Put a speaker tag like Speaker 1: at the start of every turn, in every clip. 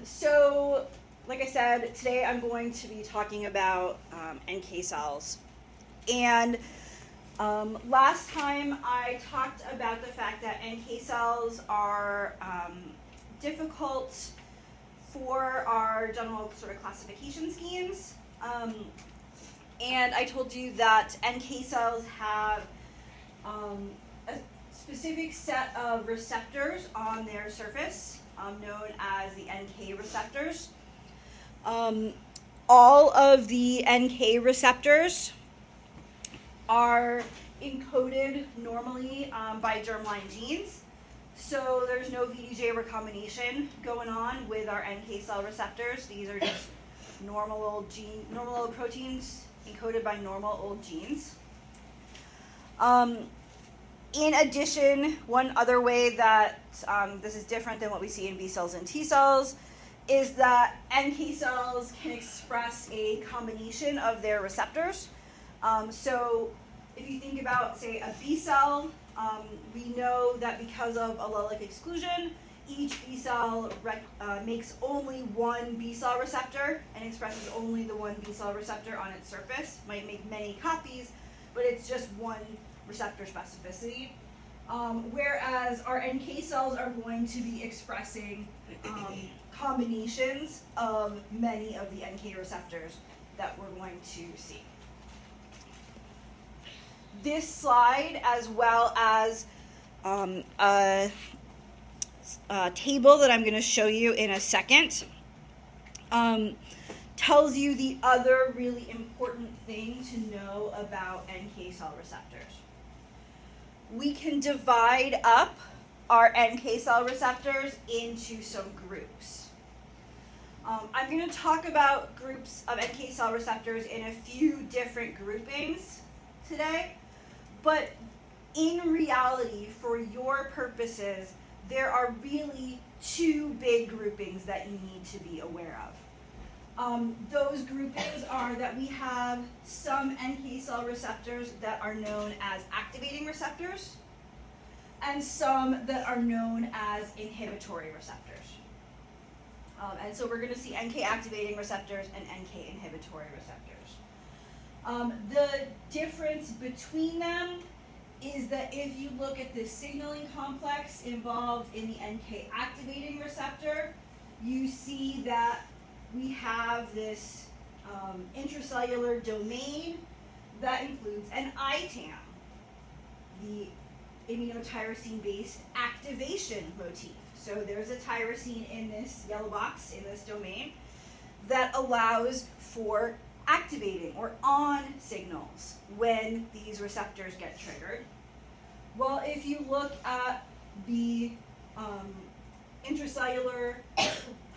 Speaker 1: So, like I said, today I'm going to be talking about NK cells. And last time I talked about the fact that NK cells are difficult for our general sort of classification schemes. And I told you that NK cells have a specific set of receptors on their surface, known as the NK receptors. All of the NK receptors are encoded normally by germline genes. So there's no VDJ recombination going on with our NK cell receptors. These are just normal old proteins encoded by normal old genes. In addition, one other way that this is different than what we see in B cells and T cells is that NK cells can express a combination of their receptors. So if you think about, say, a B cell, we know that because of allelic exclusion, each B cell makes only one B cell receptor and expresses only the one B cell receptor on its surface. Might make many copies, but it's just one receptor specificity. Whereas our NK cells are going to be expressing combinations of many of the NK receptors that we're going to see. This slide, as well as a table that I'm going to show you in a second, tells you the other really important thing to know about NK cell receptors. We can divide up our NK cell receptors into some groups. I'm going to talk about groups of NK cell receptors in a few different groupings today, but in reality, for your purposes, there are really two big groupings that you need to be aware of. Those groupings are that we have some NK cell receptors that are known as activating receptors, and some that are known as inhibitory receptors. And so we're going to see NK activating receptors and NK inhibitory receptors. The difference between them is that if you look at the signaling complex involved in the NK activating receptor, you see that we have this intracellular domain that includes an ITAM, the immunotyrosine-based activation motif. So there's a tyrosine in this yellow box, in this domain, that allows for activating or on signals when these receptors get triggered. Well, if you look at the intracellular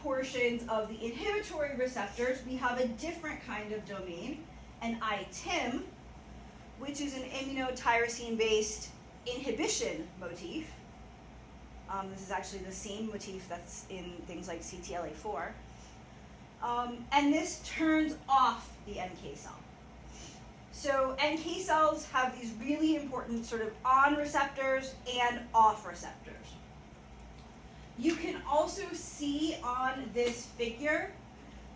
Speaker 1: portions of the inhibitory receptors, we have a different kind of domain, an ITIM, which is an immunotyrosine-based inhibition motif. This is actually the same motif that's in things like CTLA4. And this turns off the NK cell. So NK cells have these really important sort of on receptors and off receptors. You can also see on this figure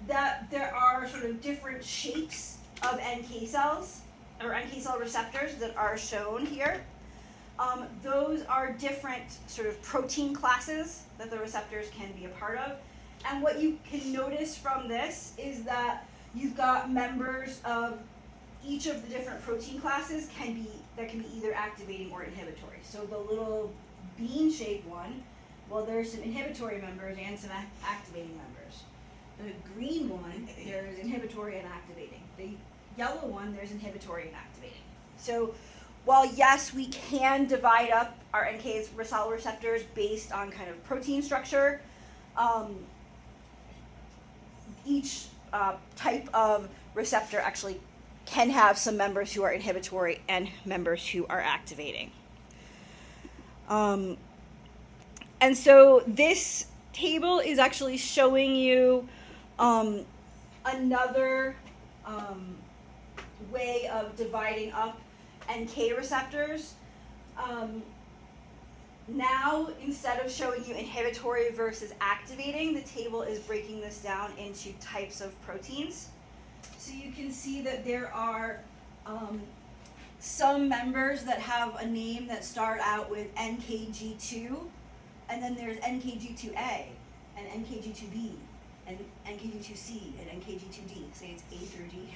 Speaker 1: that there are sort of different shapes of NK cells, or NK cell receptors that are shown here. Those are different sort of protein classes that the receptors can be a part of. And what you can notice from this is that you've got members of each of the different protein classes that can be either activating or inhibitory. So the little bean-shaped one, well, there's some inhibitory members and some activating members. The green one, there's inhibitory and activating. The yellow one, there's inhibitory and activating. So while yes, we can divide up our NK cell receptors based on kind of protein structure, each type of receptor actually can have some members who are inhibitory and members who are activating. And so this table is actually showing you another way of dividing up NK receptors. Now, instead of showing you inhibitory versus activating, the table is breaking this down into types of proteins. So you can see that there are some members that have a name that start out with NKG2, and then there's NKG2A, and NKG2B, and NKG2C, and NKG2D. Say it's A through D.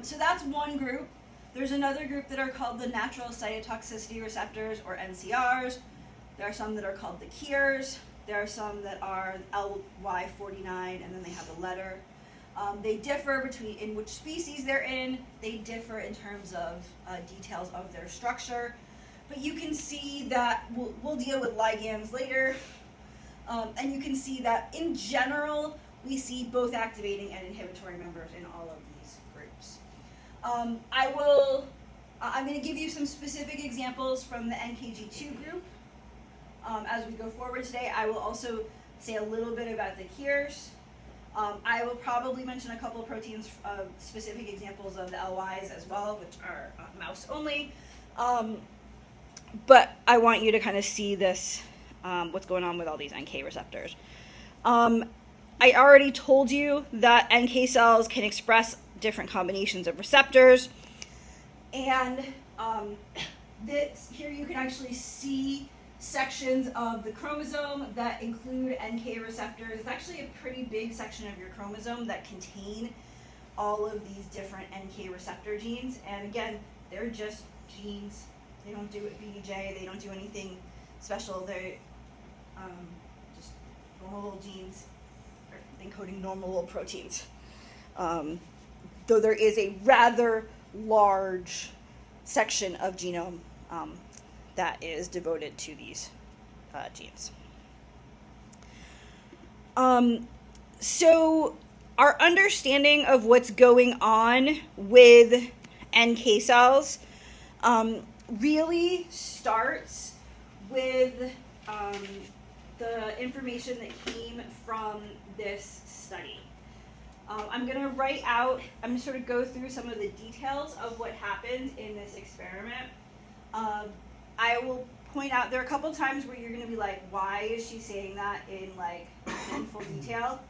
Speaker 1: So that's one group. There's another group that are called the natural cytotoxicity receptors, or NCRs. There are some that are called the KIRs. There are some that are LY49, and then they have a letter. They differ between in which species they're in. They differ in terms of details of their structure. But you can see that we'll deal with ligands later. And you can see that in general, we see both activating and inhibitory members in all of these groups. I'm going to give you some specific examples from the NKG2 group as we go forward today. I will also say a little bit about the KIRs. I will probably mention a couple of proteins, specific examples of the LYs as well, which are mouse only. But I want you to kind of see this, what's going on with all these NK receptors. I already told you that NK cells can express different combinations of receptors. And here you can actually see sections of the chromosome that include NK receptors. It's actually a pretty big section of your chromosome that contain all of these different NK receptor genes. And again, they're just genes. They don't do it BDJ. They don't do anything special. They're just normal little genes encoding normal little proteins. Though there is a rather large section of genome that is devoted to these genes. So our understanding of what's going on with NK cells really starts with the information that came from this study. I'm going to I'm going to sort of go through some of the details of what happened in this experiment. I will point out, there are a couple times where you're going to be like, why is she saying that in like full detail?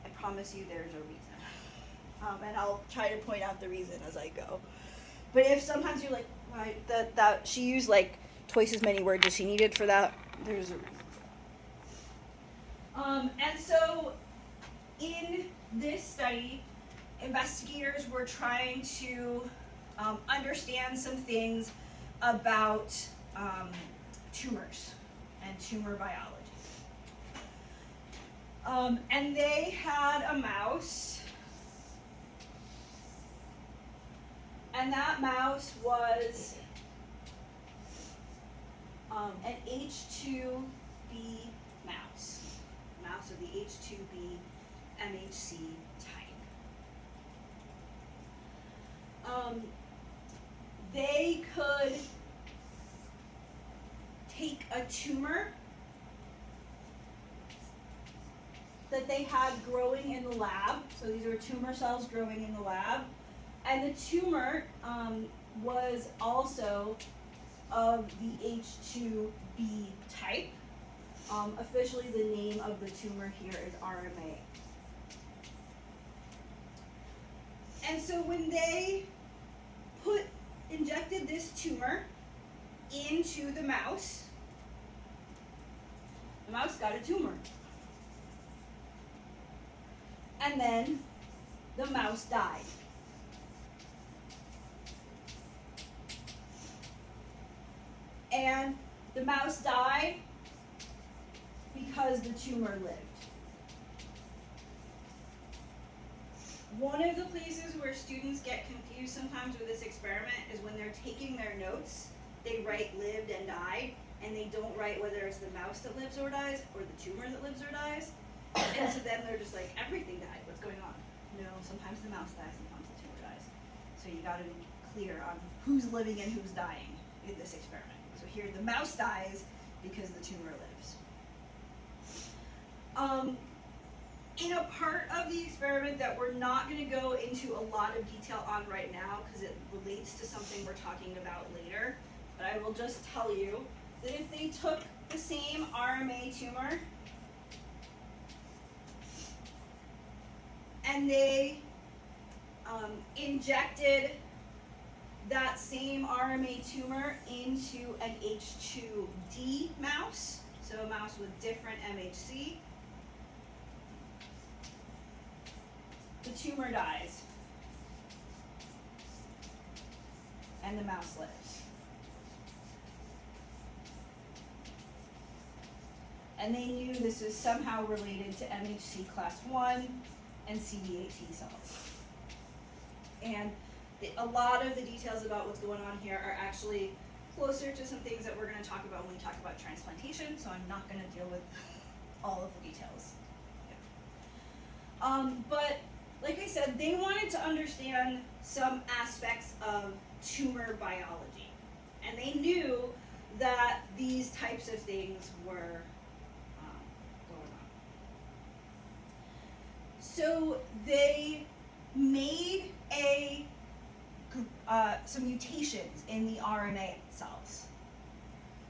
Speaker 1: I promise you there's a reason. And I'll try to point out the reason as I go. But if sometimes you're like, why, that she used like twice as many words as she needed for that, there's a reason for that. And so in this study, investigators were trying to understand some things about tumors and tumor biology. And they had a mouse, and that mouse was an H2B mouse, mouse of the H2B MHC type. They could take a tumor that they had growing in the lab. So these are tumor cells growing in the lab. And the tumor was also of the H2B type. Officially, the name of the tumor here is RMA. And so when they injected this tumor into the mouse got a tumor. And then the mouse died. And the mouse died because the tumor lived. One of the places where students get confused sometimes with this experiment is when they're taking their notes, they write lived and died, and they don't write whether it's the mouse that lives or dies or the tumor that lives or dies. And so then they're just like, everything died, what's going on? No, sometimes the mouse dies, sometimes the tumor dies. So you gotta be clear on who's living and who's dying in this experiment. So here the mouse dies because the tumor lives. In a part of the experiment that we're not going to go into a lot of detail on right now because it relates to something we're talking about later, but I will just tell you that if they took the same RMA tumor and they injected that same RMA tumor into an H2D mouse, so a mouse with different MHC, the tumor dies and the mouse lives. And they knew this was somehow related to MHC class 1 and CD8 T cells. And a lot of the details about what's going on here are actually closer to some things that we're going to talk about when we talk about transplantation, so I'm not going to deal with all of the details. Yeah. But like I said, they wanted to understand some aspects of tumor biology. And they knew that these types of things were going on. So they made some mutations in the RMA cells.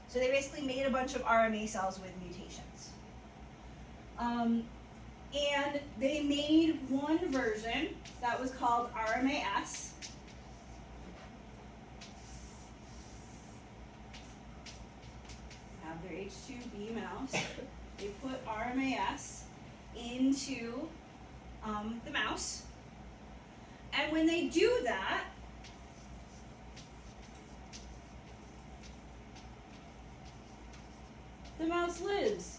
Speaker 1: So they basically made a bunch of RMA cells with mutations. And they made one version that was called RMAS. Have their H2B mouse. They put RMAS into the mouse. And when they do that, the mouse lives.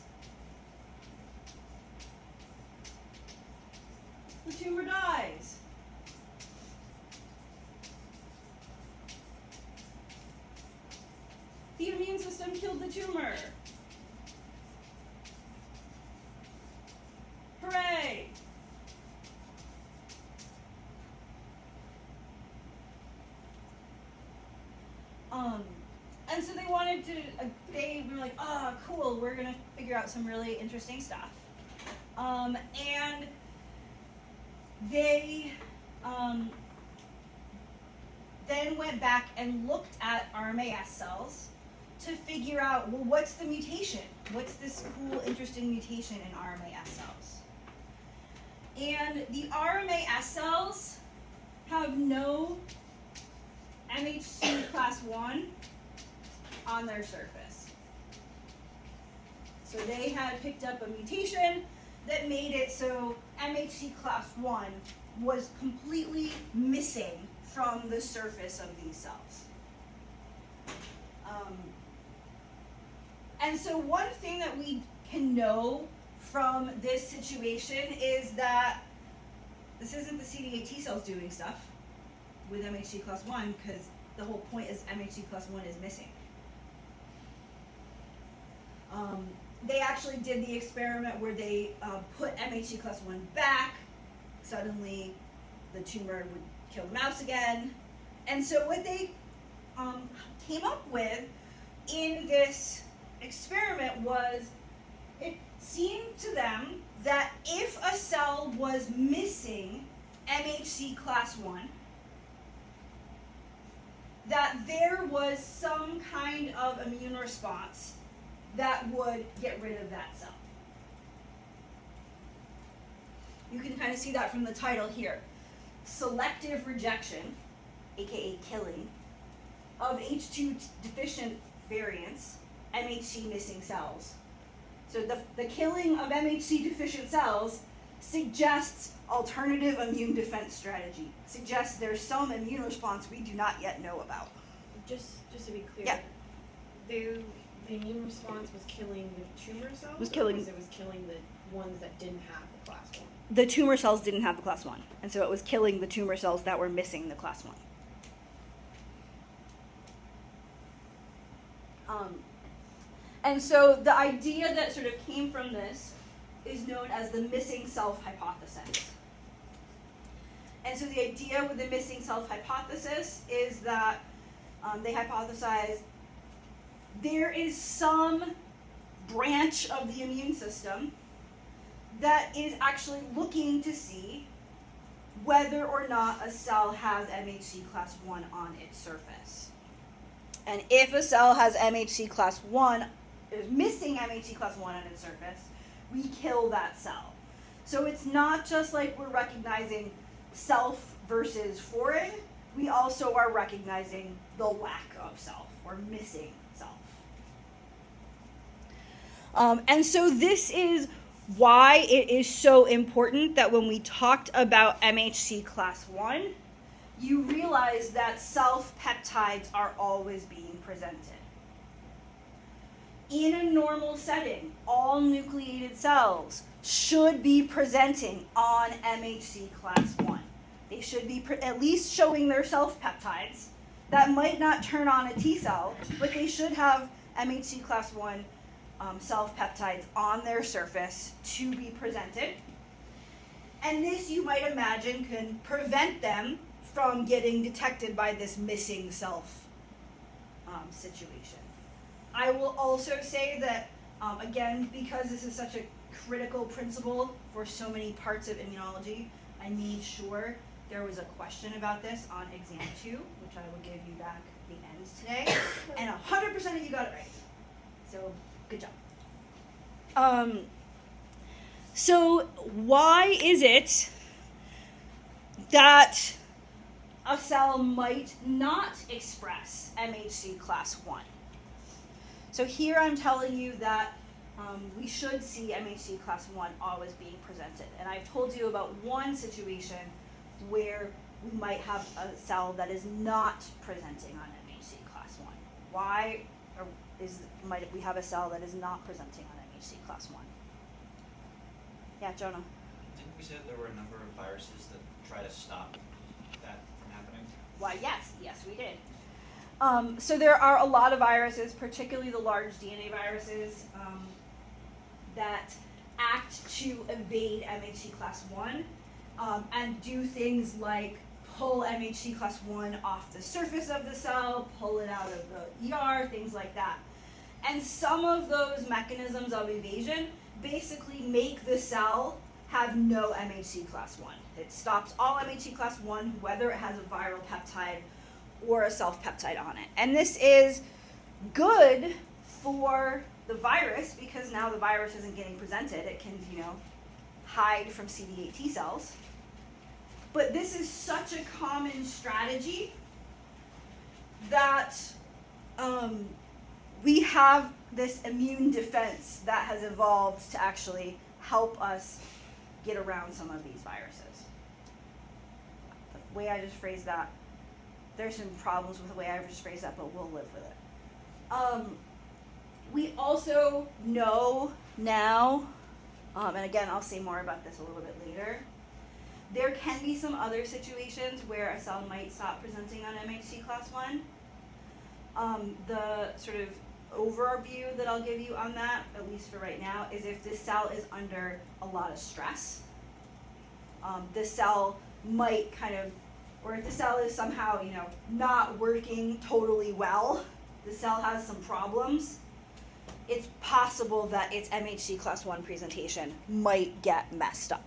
Speaker 1: The tumor dies. The immune system killed the tumor. Hooray! And so they wanted to, they were like, oh, cool, we're going to figure out some really interesting stuff. And they then went back and looked at RMAS cells to figure out, well, what's the mutation? What's this cool, interesting mutation in RMAS cells? And the RMAS cells have no MHC class 1 on their surface. So they had picked up a mutation that made it so MHC class 1 was completely missing from the surface of these cells. And so one thing that we can know from this situation is that this isn't the CD8 T cells doing stuff with MHC class 1, because the whole point is MHC class 1 is missing. They actually did the experiment where they put MHC class 1 back. Suddenly, the tumor would kill the mouse again. And so what they came up with in this experiment was, it seemed to them that if a cell was missing MHC class 1, that there was some kind of immune response that would get rid of that cell. You can kind of see that from the title here. Selective rejection, aka killing, of H2 deficient variants, MHC missing cells. So the killing of MHC deficient cells suggests alternative immune defense strategy, suggests there's some immune response we do not yet know about.
Speaker 2: Just to be clear,
Speaker 1: yeah.
Speaker 2: The immune response was killing the tumor cells?
Speaker 1: Was killing,
Speaker 2: or it was killing the ones that didn't have the class 1?
Speaker 1: The tumor cells didn't have the class 1, and so it was killing the tumor cells that were missing the class 1. And so the idea that sort of came from this is known as the missing self hypothesis. And so the idea with the missing self hypothesis is that they hypothesize there is some branch of the immune system that is actually looking to see whether or not a cell has MHC class 1 on its surface. And if a cell has MHC class 1, is missing MHC class 1 on its surface, we kill that cell. So it's not just like we're recognizing self versus foreign, we also are recognizing the lack of self, or missing self. And so this is why it is so important that when we talked about MHC class 1, you realize that self-peptides are always being presented. In a normal setting, all nucleated cells should be presenting on MHC class 1. They should be at least showing their self-peptides. That might not turn on a T cell, but they should have MHC class 1 self-peptides on their surface to be presented. And this, you might imagine, can prevent them from getting detected by this missing self situation. I will also say that, again, because this is such a critical principle for so many parts of immunology, I made sure there was a question about this on exam 2, which I will give you back at the end today, and 100% of you got it right. So, good job. So why is it that a cell might not express MHC class 1? So here I'm telling you that we should see MHC class 1 always being presented. And I've told you about one situation where we might have a cell that is not presenting on MHC class 1. Why might we have a cell that is not presenting on MHC class 1? Yeah, Jonah.
Speaker 3: Didn't we say that there were a number of viruses that try to stop that from happening?
Speaker 1: Why, yes, we did. So there are a lot of viruses, particularly the large DNA viruses, that act to evade MHC class 1 and do things like pull MHC class 1 off the surface of the cell, pull it out of the ER, things like that. And some of those mechanisms of evasion basically make the cell have no MHC class 1. It stops all MHC class 1, whether it has a viral peptide or a self-peptide on it. And this is good for the virus because now the virus isn't getting presented. It can, hide from CD8 T cells. But this is such a common strategy that we have this immune defense that has evolved to actually help us get around some of these viruses. The way I just phrased that, there's some problems with the way I just phrased that, but we'll live with it. We also know now, and again, I'll say more about this a little bit later, there can be some other situations where a cell might stop presenting on MHC class 1. The sort of overview that I'll give you on that, at least for right now, is if this cell is under a lot of stress. The cell might or if the cell is somehow, not working totally well, the cell has some problems, it's possible that its MHC class 1 presentation might get messed up.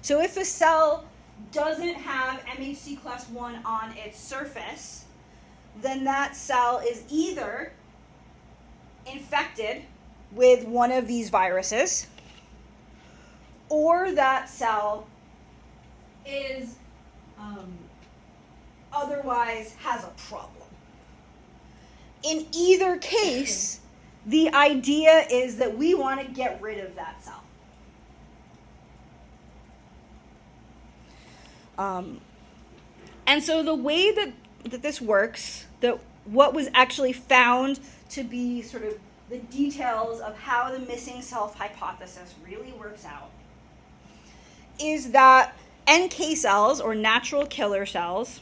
Speaker 1: So if a cell doesn't have MHC class 1 on its surface, then that cell is either infected with one of these viruses, or that cell is otherwise has a problem. In either case, the idea is that we want to get rid of that cell. And so the way that this works, what was actually found to be sort of the details of how the missing self hypothesis really works out, is that NK cells, or natural killer cells,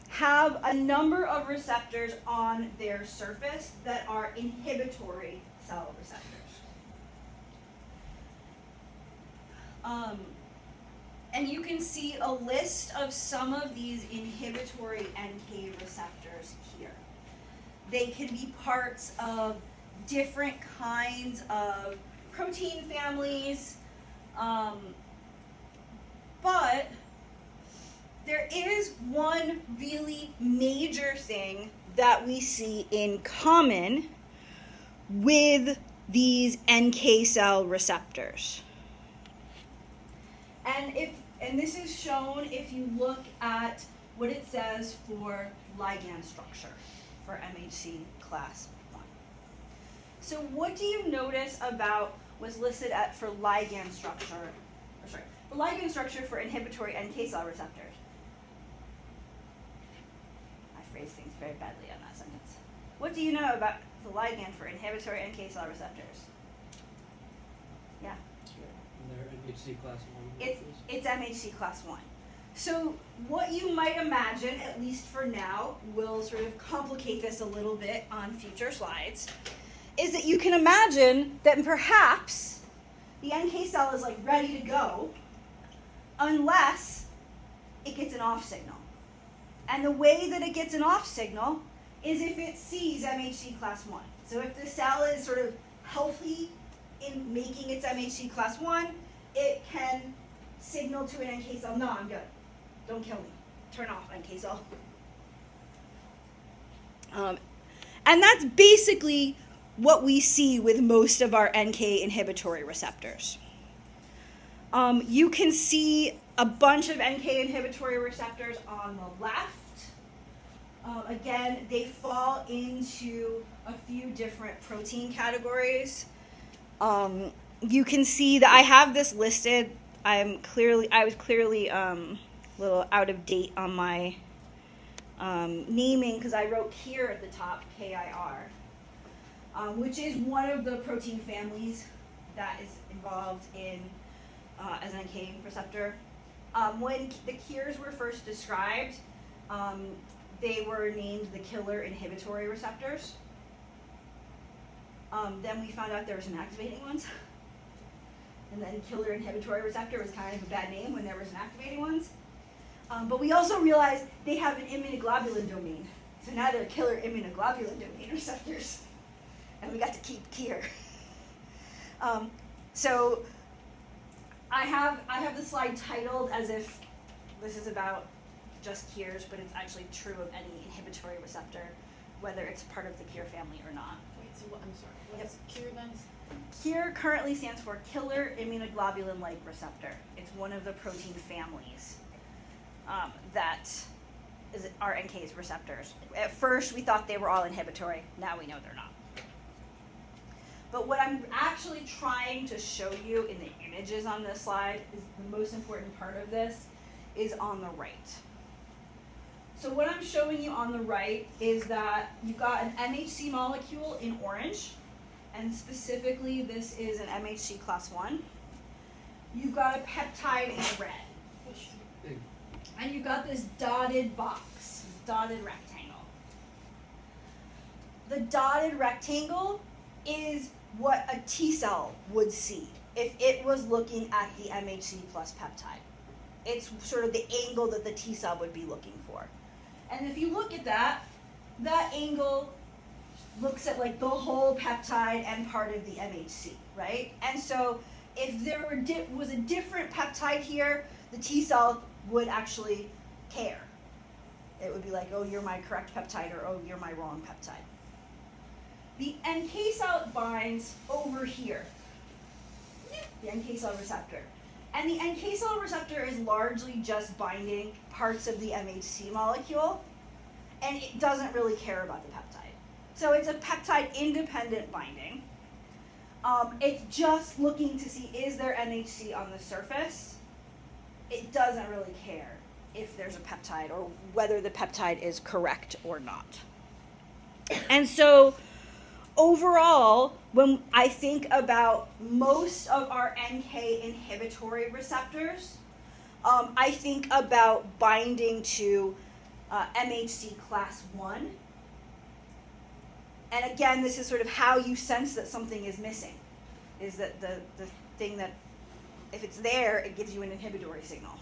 Speaker 1: have a number of receptors on their surface that are inhibitory cell receptors. And you can see a list of some of these inhibitory NK receptors here. They can be parts of different kinds of protein families, but there is one really major thing that we see in common with these NK cell receptors. And this is shown if you look at what it says for ligand structure for MHC class 1. So what do you notice about what's listed for ligand structure, the ligand structure for inhibitory NK cell receptors? I phrased things very badly on that sentence. What do you know about the ligand for inhibitory NK cell receptors? Yeah.
Speaker 4: They're MHC class 1.
Speaker 1: It's MHC class 1. So what you might imagine, at least for now, will sort of complicate this a little bit on future slides, is that you can imagine that perhaps the NK cell is like ready to go unless it gets an off signal. And the way that it gets an off signal is if it sees MHC class 1. So if the cell is sort of healthy in making its MHC class 1, it can signal to an NK cell, no, I'm good. Don't kill me. Turn off, NK cell. And that's basically what we see with most of our NK inhibitory receptors. You can see a bunch of NK inhibitory receptors on the left. Again, they fall into a few different protein categories. You can see that I have this listed. I was clearly a little out of date on my naming because I wrote KIR at the top, KIR, which is one of the protein families that is involved in as an NK receptor. When the KIRs were first described, they were named the killer inhibitory receptors. Then we found out there were some activating ones. And then killer inhibitory receptor was kind of a bad name when there was some activating ones. But we also realized they have an immunoglobulin domain. So now they're killer immunoglobulin domain receptors. And we got to keep KIR. So I have the slide titled as if this is about just KIRs, but it's actually true of any inhibitory receptor, whether it's part of the KIR family or not.
Speaker 2: Wait, so what, I'm sorry, what's KIR then?
Speaker 1: KIR currently stands for killer immunoglobulin-like receptor. It's one of the protein families that are NK's receptors. At first, we thought they were all inhibitory. Now we know they're not. But what I'm actually trying to show you in the images on this slide is the most important part of this is on the right. So what I'm showing you on the right is that you've got an MHC molecule in orange, and specifically this is an MHC class 1. You've got a peptide in red. And you've got this dotted box, this dotted rectangle. The dotted rectangle is what a T cell would see if it was looking at the MHC plus peptide. It's sort of the angle that the T cell would be looking for. And if you look at that, that angle looks at like the whole peptide and part of the MHC, right? And so if there was a different peptide here, the T cell would actually care. It would be like, oh, you're my correct peptide, or oh, you're my wrong peptide. The NK cell binds over here, the NK cell receptor. And the NK cell receptor is largely just binding parts of the MHC molecule, and it doesn't really care about the peptide. So it's a peptide-independent binding. It's just looking to see, is there MHC on the surface? It doesn't really care if there's a peptide or whether the peptide is correct or not. And so overall, when I think about most of our NK inhibitory receptors, I think about binding to MHC class 1. And again, this is sort of how you sense that something is missing, is that the thing that, if it's there, it gives you an inhibitory signal.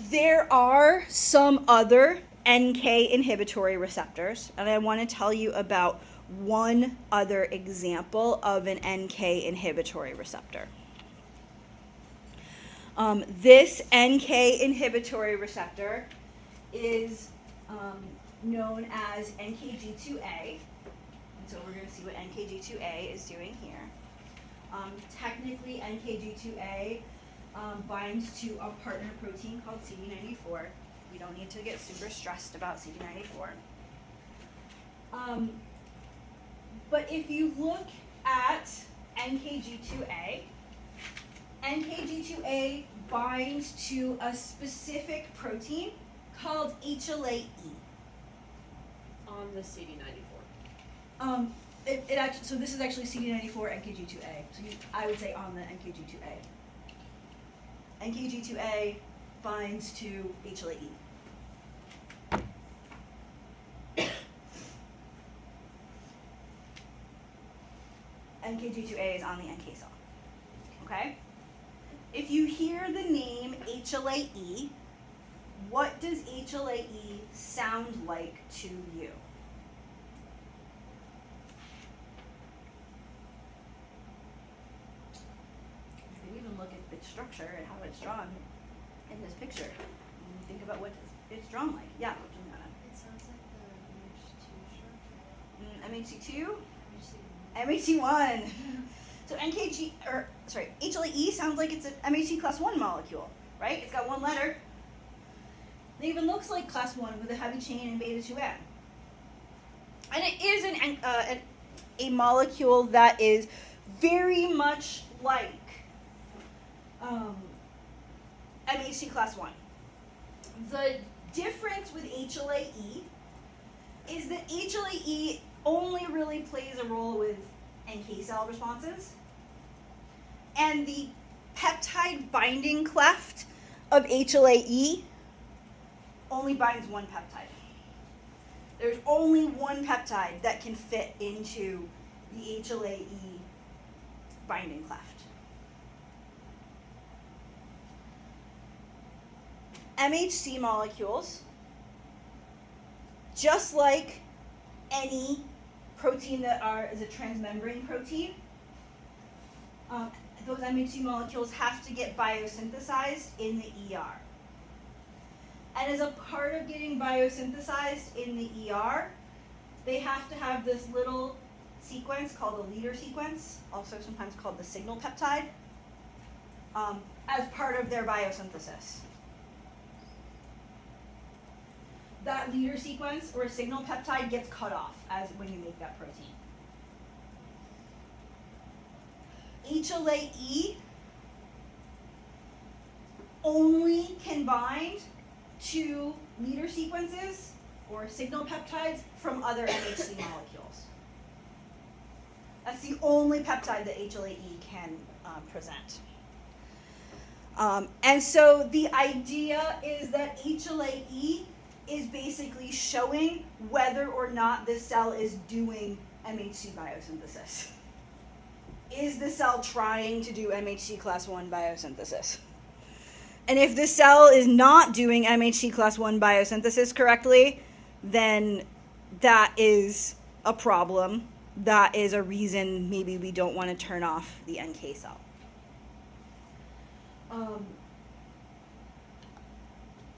Speaker 1: There are some other NK inhibitory receptors, and I want to tell you about one other example of an NK inhibitory receptor. This NK inhibitory receptor is known as NKG2A. And so we're going to see what NKG2A is doing here. Technically, NKG2A binds to a partner protein called CD94. We don't need to get super stressed about CD94. But if you look at NKG2A, NKG2A binds to a specific protein called HLA-E.
Speaker 2: On the CD94.
Speaker 1: It actually, so this is actually CD94 NKG2A. So I would say on the NKG2A. NKG2A binds to HLA-E. NKG2A is on the NK cell. Okay? If you hear the name HLA-E, what does HLA-E sound like to you? You can even look at the structure and how it's drawn in this picture. And think about what it's drawn like. Yeah, Juliana.
Speaker 5: It sounds like the MHC2 structure.
Speaker 1: MHC2?
Speaker 5: MHC1.
Speaker 1: MHC1. So HLA-E sounds like it's an MHC class 1 molecule, right? It's got one letter. It even looks like class 1 with a heavy chain and beta 2M. And it is a molecule that is very much like MHC class 1. The difference with HLA-E is that HLA-E only really plays a role with NK cell responses. And the peptide binding cleft of HLA-E only binds one peptide. There's only one peptide that can fit into the HLA-E binding cleft. MHC molecules, just like any protein that is a transmembrane protein, those MHC molecules have to get biosynthesized in the ER. And as a part of getting biosynthesized in the ER, they have to have this little sequence called a leader sequence, also sometimes called the signal peptide, as part of their biosynthesis. That leader sequence or signal peptide gets cut off as when you make that protein. HLA-E only can bind to leader sequences or signal peptides from other MHC molecules. That's the only peptide that HLA-E can present. And so the idea is that HLA-E is basically showing whether or not this cell is doing MHC biosynthesis. Is the cell trying to do MHC class 1 biosynthesis? And if the cell is not doing MHC class 1 biosynthesis correctly, then that is a problem. That is a reason maybe we don't want to turn off the NK cell.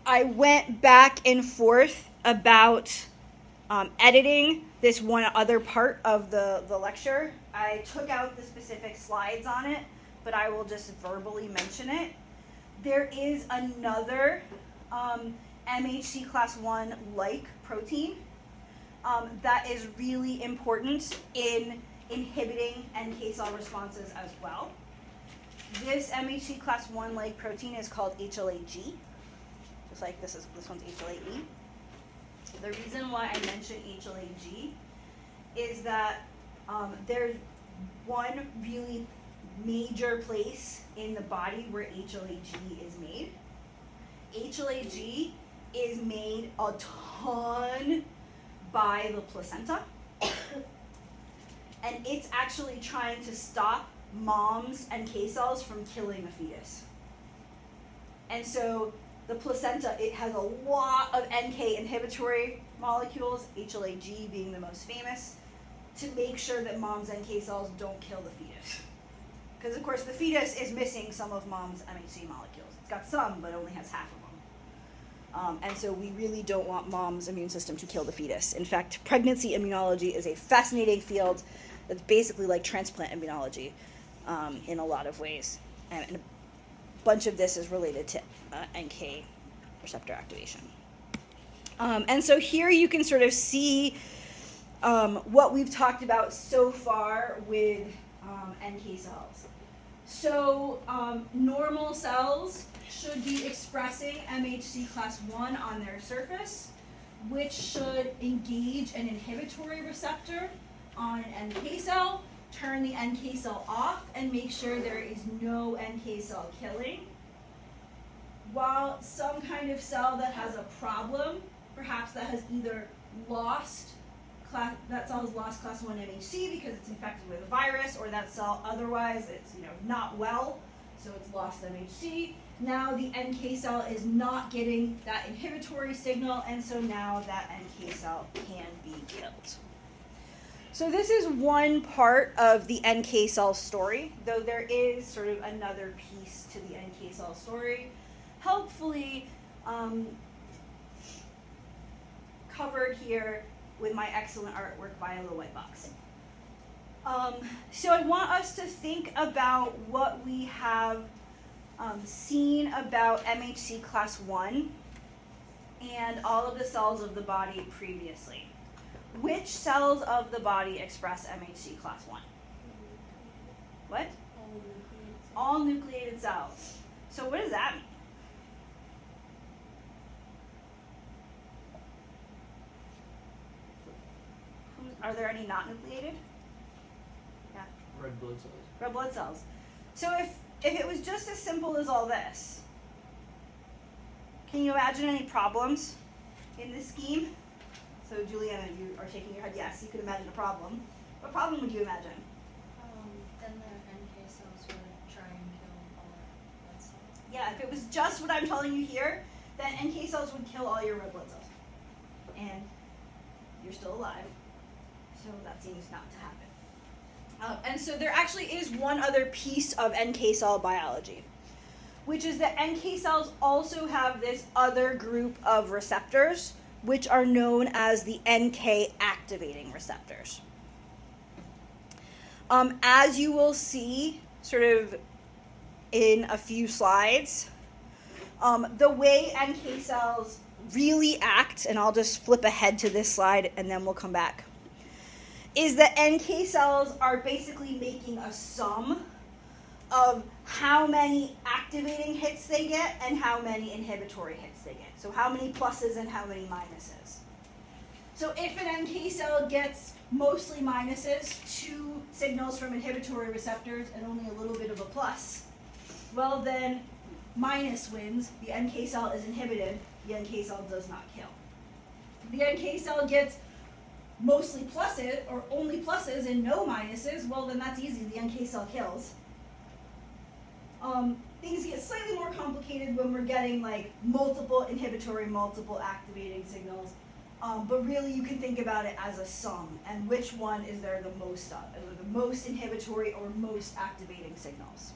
Speaker 1: I went back and forth about editing this one other part of the lecture. I took out the specific slides on it, but I will just verbally mention it. There is another MHC class 1 like protein that is really important in inhibiting NK cell responses as well. This MHC class 1 like protein is called HLA-G, just like this one's HLA-E. The reason why I mention HLA-G is that there's one really major place in the body where HLA-G is made. HLA-G is made a ton by the placenta, and it's actually trying to stop mom's NK cells from killing the fetus. And so the placenta, it has a lot of NK inhibitory molecules, HLA-G being the most famous, to make sure that mom's NK cells don't kill the fetus. Because of course the fetus is missing some of mom's MHC molecules. It's got some, but only has half of them. And so we really don't want mom's immune system to kill the fetus. In fact, pregnancy immunology is a fascinating field that's basically like transplant immunology in a lot of ways. And a bunch of this is related to NK receptor activation. And so here you can sort of see what we've talked about so far with NK cells. So normal cells should be expressing MHC class 1 on their surface, which should engage an inhibitory receptor on an NK cell, turn the NK cell off, and make sure there is no NK cell killing. While some kind of cell that has a problem, perhaps that has either that cell has lost class 1 MHC because it's infected with a virus, or that cell otherwise it's not well, so it's lost MHC. Now the NK cell is not getting that inhibitory signal, and so now that NK cell can be killed. So this is one part of the NK cell story, though there is sort of another piece to the NK cell story, helpfully covered here with my excellent artwork by a little white box. So I want us to think about what we have seen about MHC class 1 and all of the cells of the body previously. Which cells of the body express MHC class 1? What? All nucleated cells. So what does that mean? Are there any not nucleated? Yeah.
Speaker 4: Red blood cells.
Speaker 1: Red blood cells. So if it was just as simple as all this, can you imagine any problems in this scheme? So Juliana, you are shaking your head yes, you could imagine a problem. What problem would you imagine?
Speaker 6: Then the NK cells would try and kill all our blood cells.
Speaker 1: Yeah, if it was just what I'm telling you here, then NK cells would kill all your red blood cells. And you're still alive. So that seems not to happen. And so there actually is one other piece of NK cell biology, which is that NK cells also have this other group of receptors, which are known as the NK activating receptors. As you will see sort of in a few slides, the way NK cells really act, and I'll just flip ahead to this slide and then we'll come back, is that NK cells are basically making a sum of how many activating hits they get and how many inhibitory hits they get. So how many pluses and how many minuses. So if an NK cell gets mostly minuses, 2 signals from inhibitory receptors and only a little bit of a plus, well then minus wins, the NK cell is inhibited, the NK cell does not kill. The NK cell gets mostly pluses or only pluses and no minuses, well then that's easy, the NK cell kills. Things get slightly more complicated when we're getting like multiple inhibitory, multiple activating signals, but really you can think about it as a sum, and which one is there the most of, either the most inhibitory or most activating signals.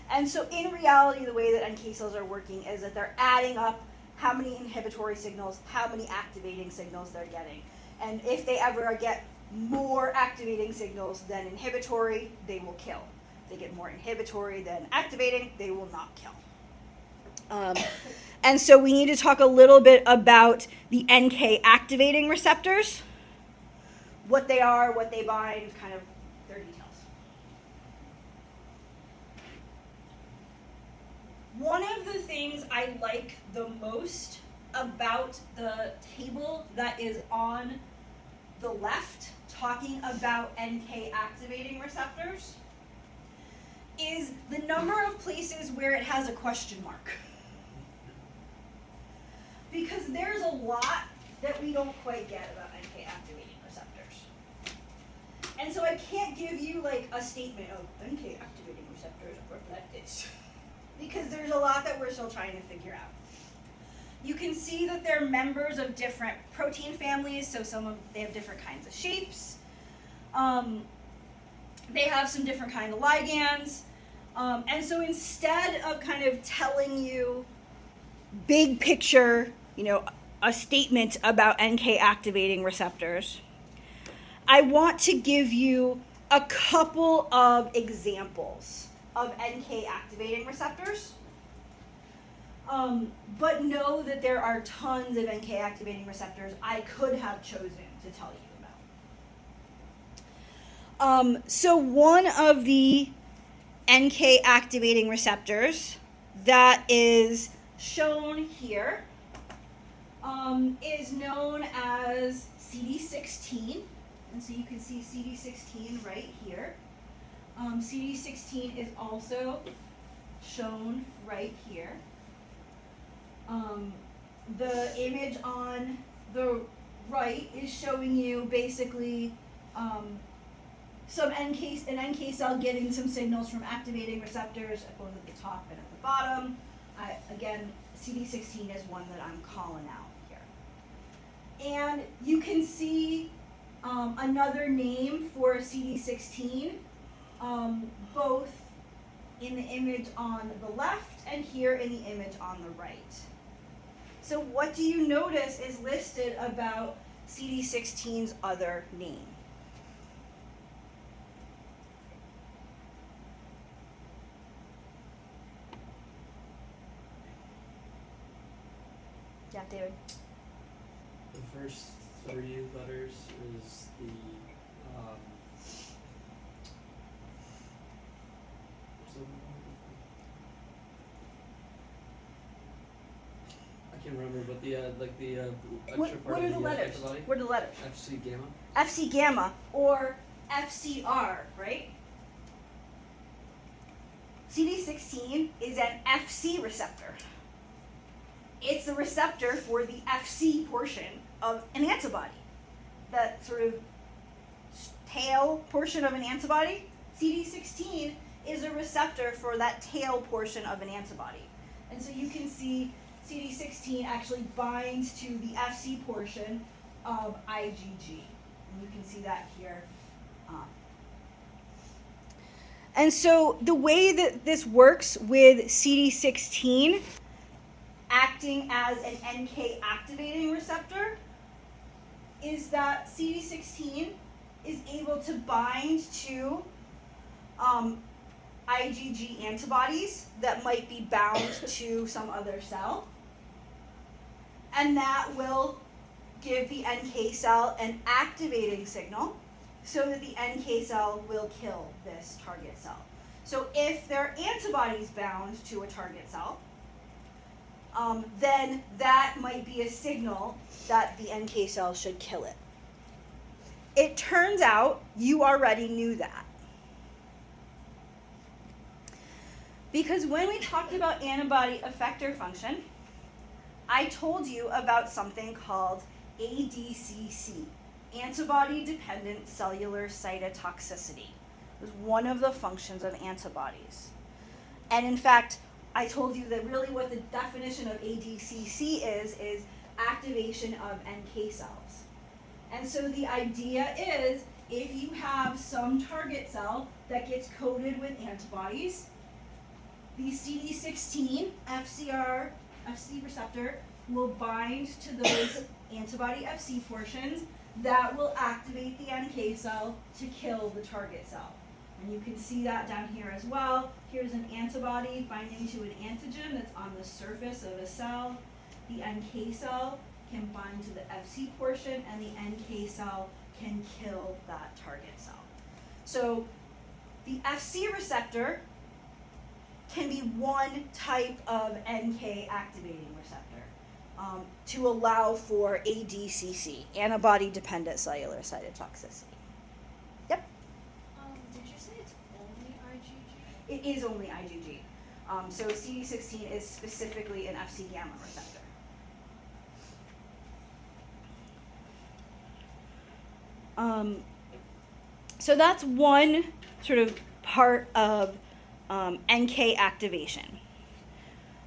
Speaker 1: And so in reality, the way that NK cells are working is that they're adding up how many inhibitory signals, how many activating signals they're getting. And if they ever get more activating signals than inhibitory, they will kill. If they get more inhibitory than activating, they will not kill. And so we need to talk a little bit about the NK activating receptors, what they are, what they bind, kind of their details. One of the things I like the most about the table that is on the left, talking about NK activating receptors, is the number of places where it has a question mark. Because there's a lot that we don't quite get about NK activating receptors. And so I can't give you like a statement of NK activating receptors work like this. Because there's a lot that we're still trying to figure out. You can see that they're members of different protein families, so they have different kinds of shapes. They have some different kind of ligands. And so instead of kind of telling you big picture a statement about NK activating receptors, I want to give you a couple of examples of NK activating receptors. But know that there are tons of NK activating receptors I could have chosen to tell you about. So one of the NK activating receptors that is shown here is known as CD16. And so you can see CD16 right here. CD16 is also shown right here. The image on the right is showing you basically an NK cell getting some signals from activating receptors, both at the top and at the bottom. Again, CD16 is one that I'm calling out here. And you can see another name for CD16, both in the image on the left and here in the image on the right. So what do you notice is listed about CD16's other name? Yeah, David.
Speaker 4: The first 3 letters is the I can't remember, but the extra part
Speaker 1: What
Speaker 4: of
Speaker 1: are the letters?
Speaker 4: antibody?
Speaker 1: What are the letters?
Speaker 4: FC gamma.
Speaker 1: FC gamma or FCR, right? CD16 is an FC receptor. It's the receptor for the FC portion of an antibody. That sort of tail portion of an antibody, CD16 is a receptor for that tail portion of an antibody. And so you can see CD16 actually binds to the FC portion of IgG. And you can see that here. And so the way that this works with CD16 acting as an NK activating receptor is that CD16 is able to bind to IgG antibodies that might be bound to some other cell. And that will give the NK cell an activating signal so that the NK cell will kill this target cell. So if there are antibodies bound to a target cell, then that might be a signal that the NK cell should kill it. It turns out you already knew that. Because when we talked about antibody effector function, I told you about something called ADCC, antibody-dependent cellular cytotoxicity. It was one of the functions of antibodies. And in fact, I told you that really what the definition of ADCC is activation of NK cells. And so the idea is if you have some target cell that gets coated with antibodies, the CD16 FC receptor will bind to those antibody FC portions that will activate the NK cell to kill the target cell. And you can see that down here as well. Here's an antibody binding to an antigen that's on the surface of a cell. The NK cell can bind to the FC portion, and the NK cell can kill that target cell. So the FC receptor can be one type of NK activating receptor to allow for ADCC, antibody-dependent cellular cytotoxicity. Yep.
Speaker 6: Did you say it's only IgG?
Speaker 1: It is only IgG. So CD16 is specifically an FC gamma receptor. So that's one sort of part of NK activation.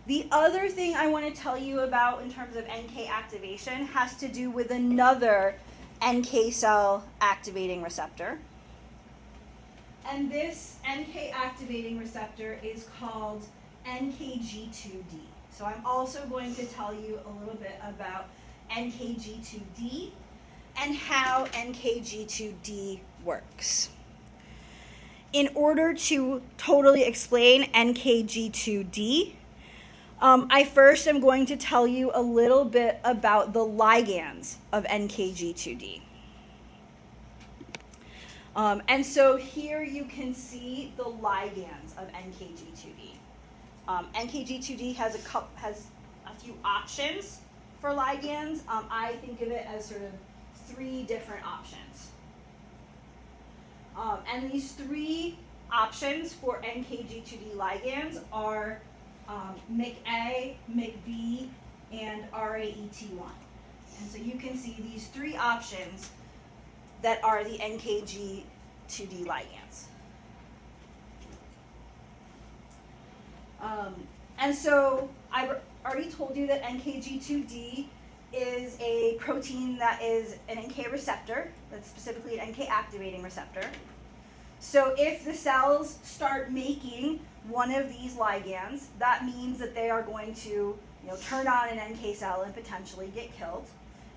Speaker 1: The other thing I want to tell you about in terms of NK activation has to do with another NK cell activating receptor. And this NK activating receptor is called NKG2D. So I'm also going to tell you a little bit about NKG2D and how NKG2D works. In order to totally explain NKG2D, I first am going to tell you a little bit about the ligands of NKG2D. And so here you can see the ligands of NKG2D. NKG2D has a few options for ligands. I think of it as sort of 3 different options. And these 3 options for NKG2D ligands are MIC-A, MIC-B, and RAET1. And so you can see these 3 options that are the NKG2D ligands. And so I've already told you that NKG2D is a protein that is an NK receptor, that's specifically an NK activating receptor. So if the cells start making one of these ligands, that means that they are going to turn on an NK cell and potentially get killed.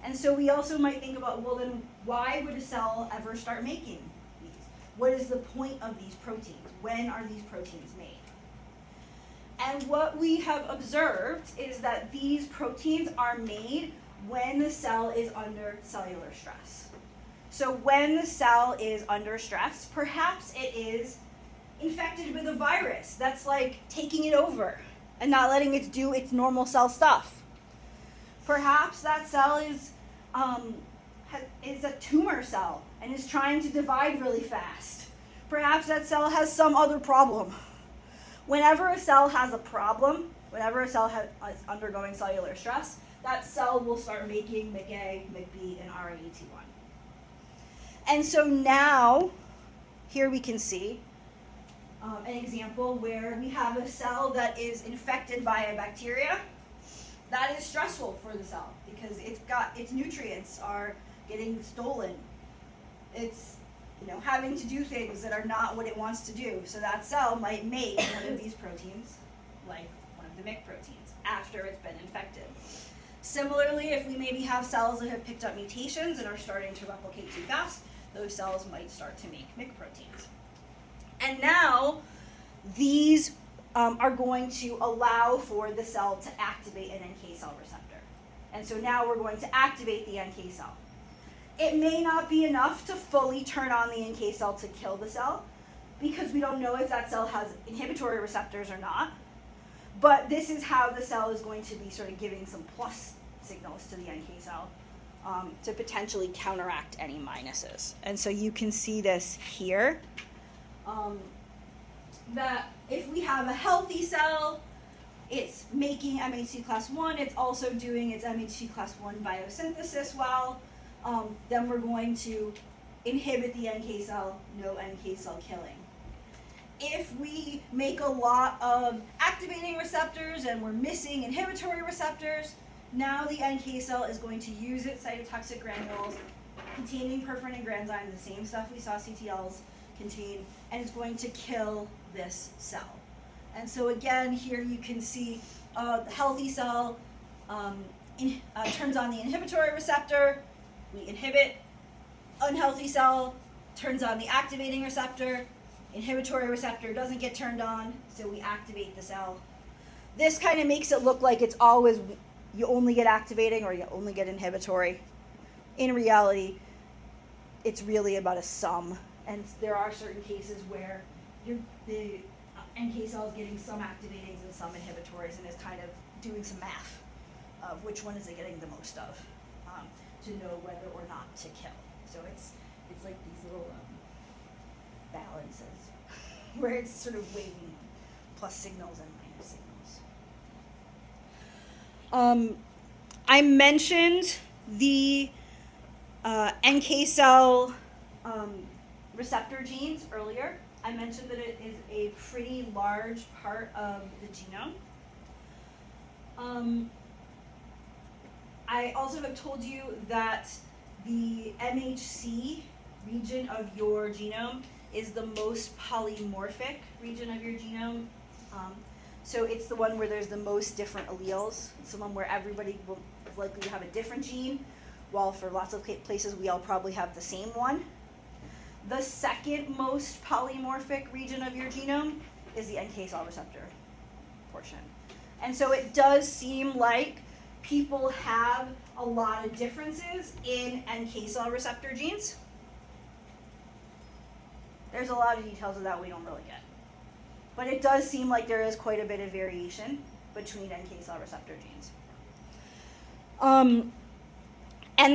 Speaker 1: And so we also might think about, well then, why would a cell ever start making these? What is the point of these proteins? When are these proteins made? And what we have observed is that these proteins are made when the cell is under cellular stress. So when the cell is under stress, perhaps it is infected with a virus that's like taking it over and not letting it do its normal cell stuff. Perhaps that cell is a tumor cell and is trying to divide really fast. Perhaps that cell has some other problem. Whenever a cell has a problem, whenever a cell is undergoing cellular stress, that cell will start making MIC-A, MIC-B, and RAET1. And so now, here we can see an example where we have a cell that is infected by a bacteria. That is stressful for the cell because its nutrients are getting stolen. It's having to do things that are not what it wants to do. So that cell might make one of these proteins, like one of the MIC proteins, after it's been infected. Similarly, if we maybe have cells that have picked up mutations and are starting to replicate too fast, those cells might start to make MIC proteins. And now, these are going to allow for the cell to activate an NK cell receptor. And so now we're going to activate the NK cell. It may not be enough to fully turn on the NK cell to kill the cell, because we don't know if that cell has inhibitory receptors or not. But this is how the cell is going to be sort of giving some plus signals to the NK cell to potentially counteract any minuses. And so you can see this here, that if we have a healthy cell, it's making MHC class 1, it's also doing its MHC class 1 biosynthesis well, then we're going to inhibit the NK cell, no NK cell killing. If we make a lot of activating receptors and we're missing inhibitory receptors, now the NK cell is going to use its cytotoxic granules containing perforin and granzyme, the same stuff we saw CTLs contain, and it's going to kill this cell. And so again, here you can see the healthy cell turns on the inhibitory receptor, we inhibit. Unhealthy cell turns on the activating receptor, inhibitory receptor doesn't get turned on, so we activate the cell. This kind of makes it look like it's always, you only get activating or you only get inhibitory. In reality, it's really about a sum, and there are certain cases where the NK cell is getting some activatings and some inhibitories and is kind of doing some math of which one is it getting the most of to know whether or not to kill. So it's like these little balances where it's sort of weighing plus signals and minus signals. I mentioned the NK cell receptor genes earlier. I mentioned that it is a pretty large part of the genome. I also have told you that the MHC region of your genome is the most polymorphic region of your genome. So it's the one where there's the most different alleles. It's the one where everybody is likely to have a different gene, while for lots of places we all probably have the same one. The second most polymorphic region of your genome is the NK cell receptor portion. And so it does seem like people have a lot of differences in NK cell receptor genes. There's a lot of details of that we don't really get. But it does seem like there is quite a bit of variation between NK cell receptor genes. And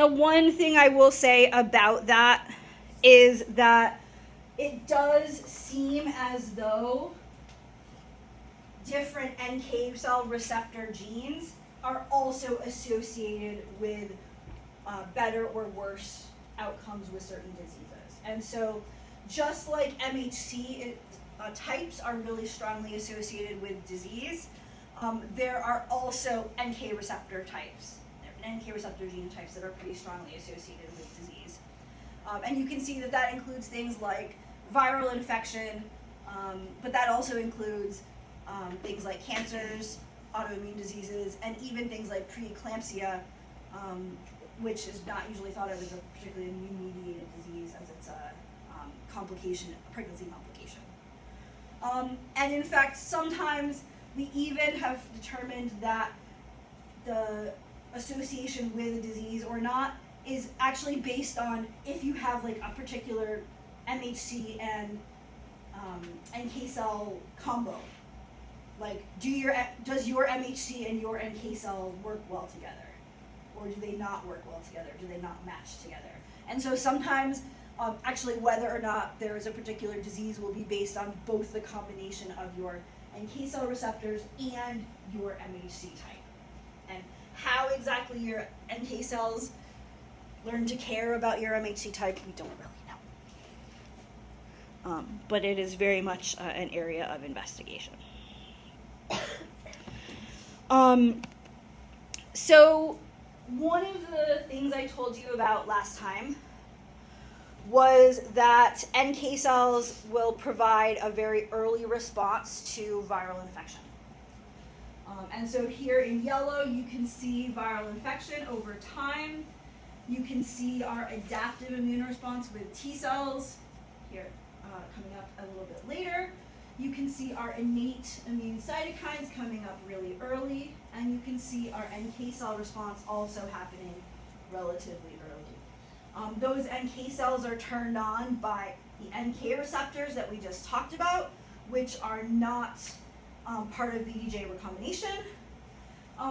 Speaker 1: the one thing I will say about that is that it does seem as though different NK cell receptor genes are also associated with better or worse outcomes with certain diseases. And so just like MHC types are really strongly associated with disease, there are also NK receptor types, NK receptor gene types that are pretty strongly associated with disease. And you can see that that includes things like viral infection, but that also includes things like cancers, autoimmune diseases, and even things like preeclampsia, which is not usually thought of as a particularly immune-mediated disease, as it's a complication, a pregnancy complication. And in fact, sometimes we even have determined that the association with a disease or not is actually based on if you have like a particular MHC and NK cell combo. Like, does your MHC and your NK cell work well together? Or do they not work well together? Do they not match together? And so sometimes actually whether or not there is a particular disease will be based on both the combination of your NK cell receptors and your MHC type. And how exactly your NK cells learn to care about your MHC type, we don't really know. But it is very much an area of investigation. So one of the things I told you about last time was that NK cells will provide a very early response to viral infection. And so here in yellow, you can see viral infection over time. You can see our adaptive immune response with T cells, here coming up a little bit later. You can see our innate immune cytokines coming up really early, and you can see our NK cell response also happening relatively early. Those NK cells are turned on by the NK receptors that we just talked about, which are not part of VDJ recombination.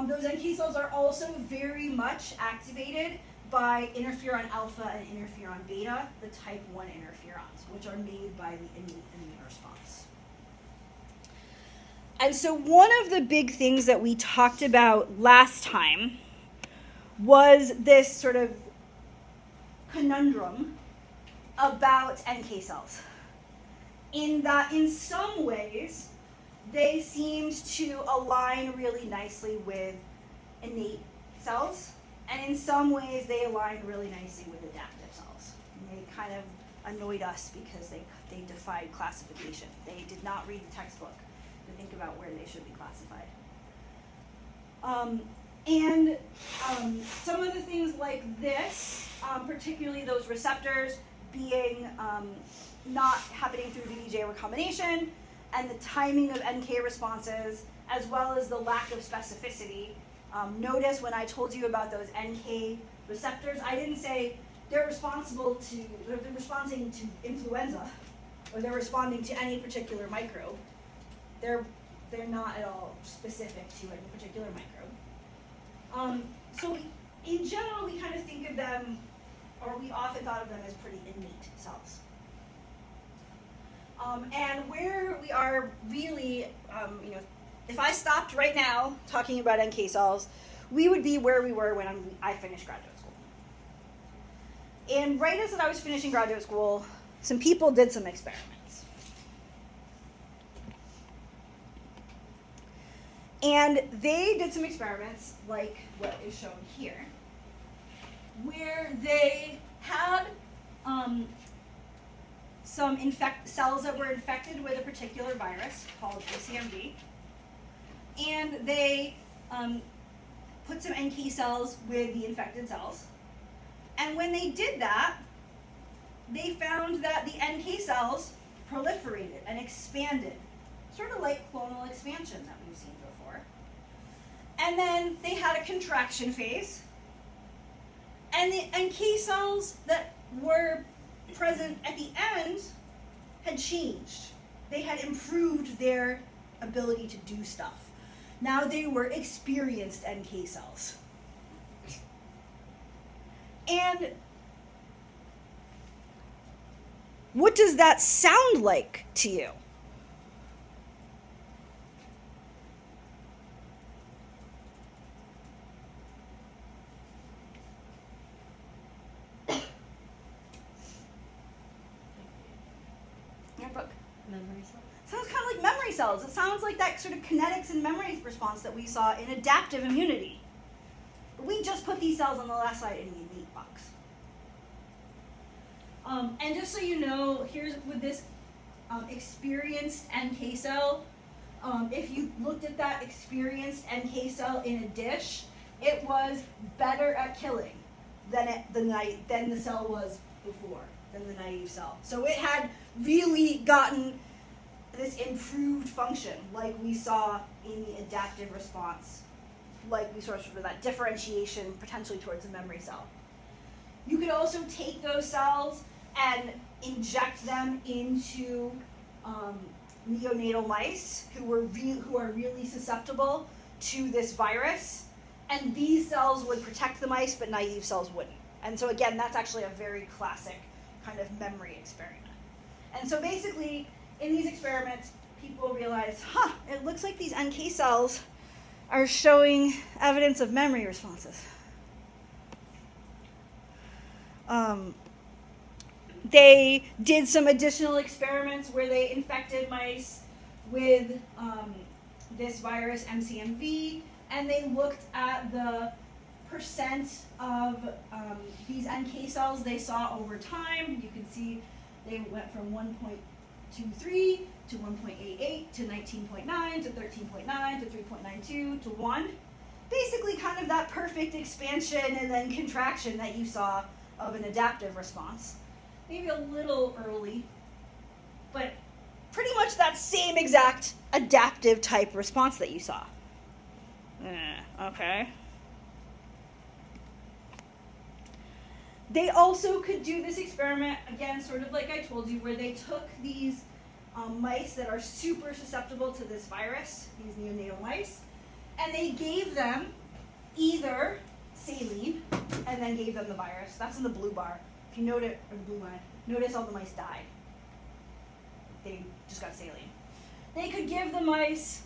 Speaker 1: Those NK cells are also very much activated by interferon alpha and interferon beta, the type 1 interferons, which are made by the innate immune response. And so one of the big things that we talked about last time was this sort of conundrum about NK cells. In that in some ways, they seemed to align really nicely with innate cells, and in some ways they aligned really nicely with adaptive cells. And they kind of annoyed us because they defied classification. They did not read the textbook to think about where they should be classified. Some of the things like this, particularly those receptors being not happening through VDJ recombination, and the timing of NK responses, as well as the lack of specificity. Notice when I told you about those NK receptors, I didn't say they're responding to influenza, or they're responding to any particular microbe. They're not at all specific to any particular microbe. So in general, we kind of think of them, or we often thought of them as pretty innate cells. And where we are really, if I stopped right now talking about NK cells, we would be where we were when I finished graduate school. And right as I was finishing graduate school, some people did some experiments. And they did some experiments like what is shown here, where they had some cells that were infected with a particular virus called ACMV. and they put some NK cells with the infected cells. And when they did that, they found that the NK cells proliferated and expanded, sort of like clonal expansion that we've seen before. And then they had a contraction phase, and the NK cells that were present at the end had changed. They had improved their ability to do stuff. Now they were experienced NK cells. And what does that sound like to you? Your book.
Speaker 5: Memory cells.
Speaker 1: Sounds kind of like memory cells. It sounds like that sort of kinetics and memory response that we saw in adaptive immunity. But we just put these cells on the left side in the innate box. And just so you know, here's with this experienced NK cell. If you looked at that experienced NK cell in a dish, it was better at killing than the cell was before, than the naive cell. So it had really gotten this improved function, like we saw in the adaptive response, like we saw sort of that differentiation potentially towards a memory cell. You could also take those cells and inject them into neonatal mice who are really susceptible to this virus, and these cells would protect the mice, but naive cells wouldn't. And so again, that's actually a very classic kind of memory experiment. And so basically, in these experiments, people realized, it looks like these NK cells are showing evidence of memory responses. They did some additional experiments where they infected mice with this virus, MCMV, and they looked at the percent of these NK cells they saw over time. You can see they went from 1.23 to 1.88 to 19.9 to 13.9 to 3.92 to 1. Basically kind of that perfect expansion and then contraction that you saw of an adaptive response. Maybe a little early, but pretty much that same exact adaptive type response that you saw. Okay. They also could do this experiment, again, sort of like I told you, where they took these mice that are super susceptible to this virus, these neonatal mice, and they gave them either saline and then gave them the virus. That's in the blue bar. If you notice, or the blue line, notice all the mice died. They just got saline. They could give the mice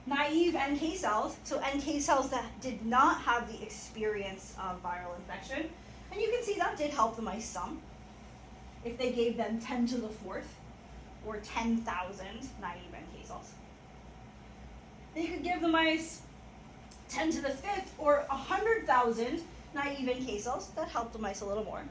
Speaker 1: naive NK cells, so NK cells that did not have the experience of viral infection. And you can see that did help the mice some. If they gave them 10 to the 4th or 10,000 naive NK cells. They could give the mice 10 to the 5th or 100,000 naive NK cells. That helped the mice a little more.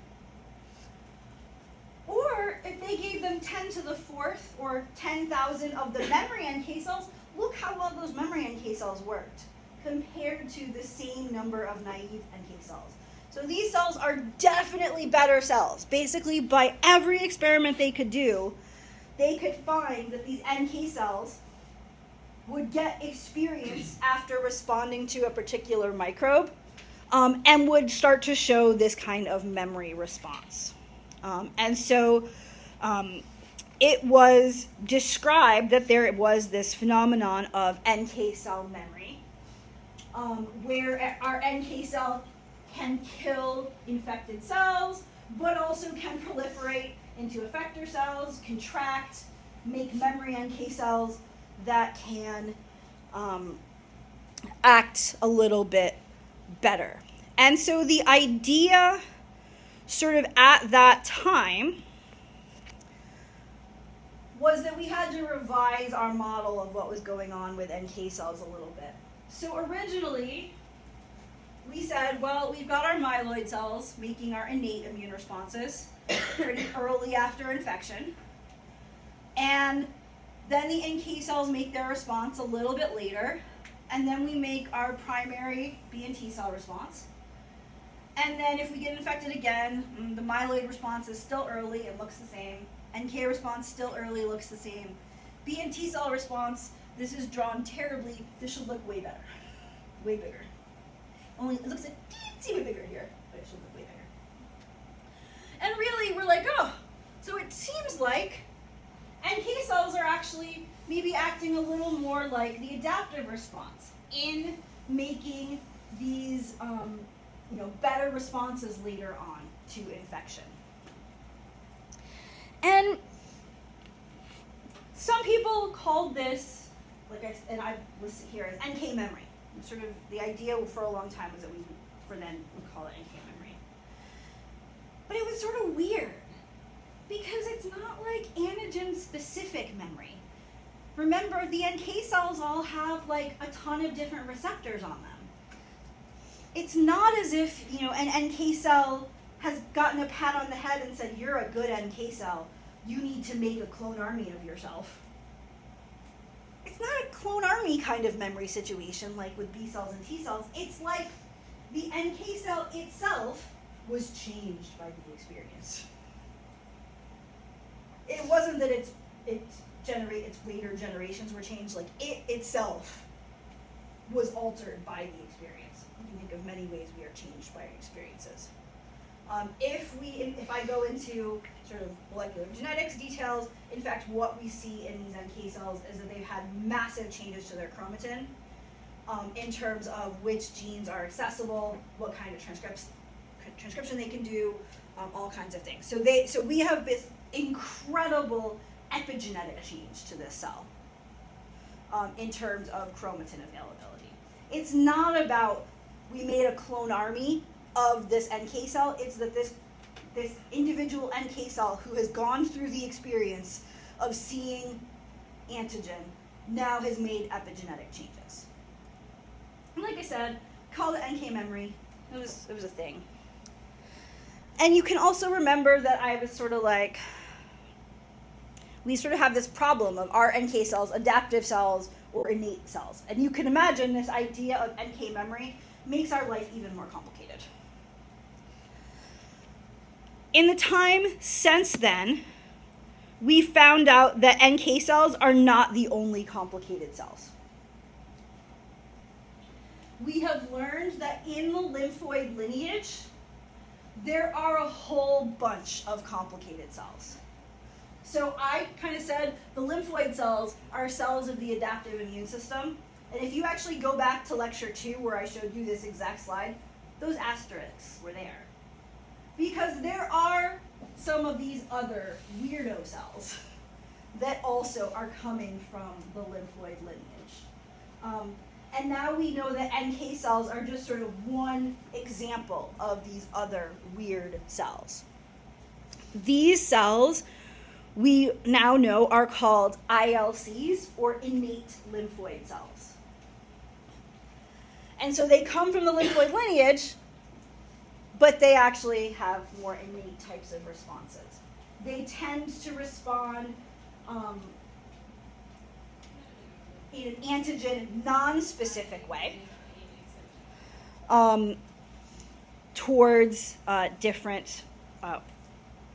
Speaker 1: Or if they gave them 10 to the 4th or 10,000 of the memory NK cells, look how well those memory NK cells worked compared to the same number of naive NK cells. So these cells are definitely better cells. Basically, by every experiment they could do, they could find that these NK cells would get experience after responding to a particular microbe and would start to show this kind of memory response. And so it was described that there was this phenomenon of NK cell memory, where our NK cell can kill infected cells, but also can proliferate into effector cells, contract, make memory NK cells that can act a little bit better. And so the idea sort of at that time was that we had to revise our model of what was going on with NK cells a little bit. So originally, we said, well, we've got our myeloid cells making our innate immune responses pretty early after infection. And then the NK cells make their response a little bit later. and then we make our primary B and T cell response. And then if we get infected again, the myeloid response is still early, it looks the same. NK response still early, looks the same. B and T cell response, this is drawn terribly. This should look way better, way bigger. Only it looks a teensy bit bigger here, but it should look way bigger. And really, we're like, oh, so it seems like NK cells are actually maybe acting a little more like the adaptive response in making these better responses later on to infection. And some people called this, and I listed here as NK memory. Sort of the idea for a long time was that we call it NK memory. But it was sort of weird because it's not like antigen-specific memory. Remember, the NK cells all have like a ton of different receptors on them. It's not as if, an NK cell has gotten a pat on the head and said, you're a good NK cell. You need to make a clone army of yourself. It's not a clone army kind of memory situation like with B cells and T cells. It's like the NK cell itself was changed by the experience. It wasn't that its later generations were changed, like it itself was altered by the experience. You can think of many ways we are changed by our experiences. If I go into sort of molecular genetics details, in fact, what we see in these NK cells is that they've had massive changes to their chromatin in terms of which genes are accessible, what kind of transcription they can do, all kinds of things. So we have this incredible epigenetic change to this cell in terms of chromatin availability. It's not about we made a clone army of this NK cell. It's that this individual NK cell who has gone through the experience of seeing antigen now has made epigenetic changes. And like I said, call it NK memory. It was a thing. And you can also remember that I was sort of like, we sort of have this problem of are NK cells adaptive cells or innate cells? And you can imagine this idea of NK memory makes our life even more complicated. In the time since then, we found out that NK cells are not the only complicated cells. We have learned that in the lymphoid lineage, there are a whole bunch of complicated cells. So I kind of said the lymphoid cells are cells of the adaptive immune system. And if you actually go back to lecture 2 where I showed you this exact slide, those asterisks were there. Because there are some of these other weirdo cells that also are coming from the lymphoid lineage. And now we know that NK cells are just sort of one example of these other weird cells. These cells we now know are called ILCs, or innate lymphoid cells. And so they come from the lymphoid lineage, but they actually have more innate types of responses. They tend to respond in an antigen non-specific way towards different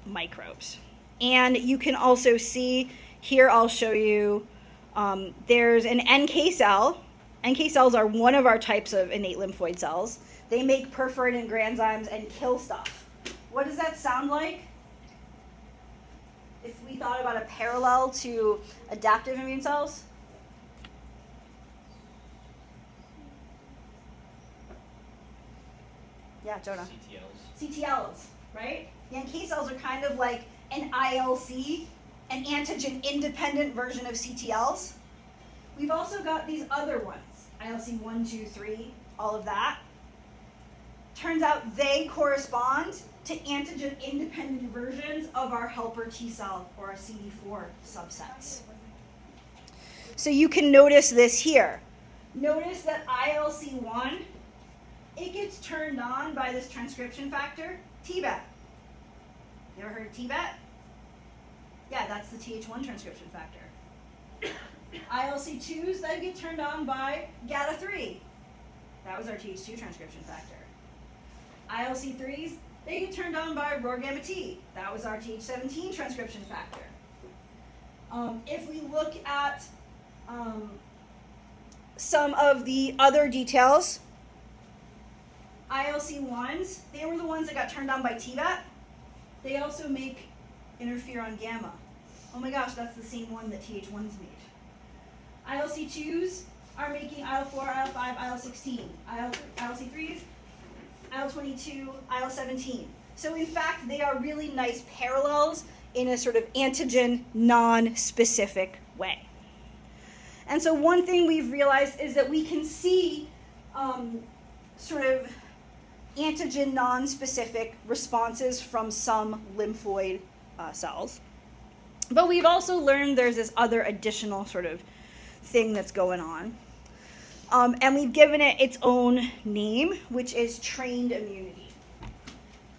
Speaker 1: microbes. And you can also see, here I'll show you, there's an NK cell. NK cells are one of our types of innate lymphoid cells. They make perforating granzymes and kill stuff. What does that sound like? If we thought about a parallel to adaptive immune cells? Yeah, Jonah. CTLs, right? The NK cells are kind of like an ILC, an antigen-independent version of CTLs. We've also got these other ones, ILC 1, 2, 3, all of that. Turns out they correspond to antigen-independent versions of our helper T cell or our CD4 subsets. So you can notice this here. Notice that ILC1, it gets turned on by this transcription factor, TBET. You ever heard of TBET? Yeah, that's the Th1 transcription factor. ILC2s that get turned on by GATA3. That was our Th2 transcription factor. ILC3s, they get turned on by ROR gamma T. That was our Th17 transcription factor. If we look at some of the other details, ILC1s, they were the ones that got turned on by TBAT. They also make interferon gamma. Oh my gosh, that's the same one that Th1s made. ILC2s are making IL4, IL5, IL16. ILC3s, IL22, IL17. So in fact, they are really nice parallels in a sort of antigen non-specific way. And so one thing we've realized is that we can see sort of antigen non-specific responses from some lymphoid cells. But we've also learned there's this other additional sort of thing that's going on. And we've given it its own name, which is trained immunity.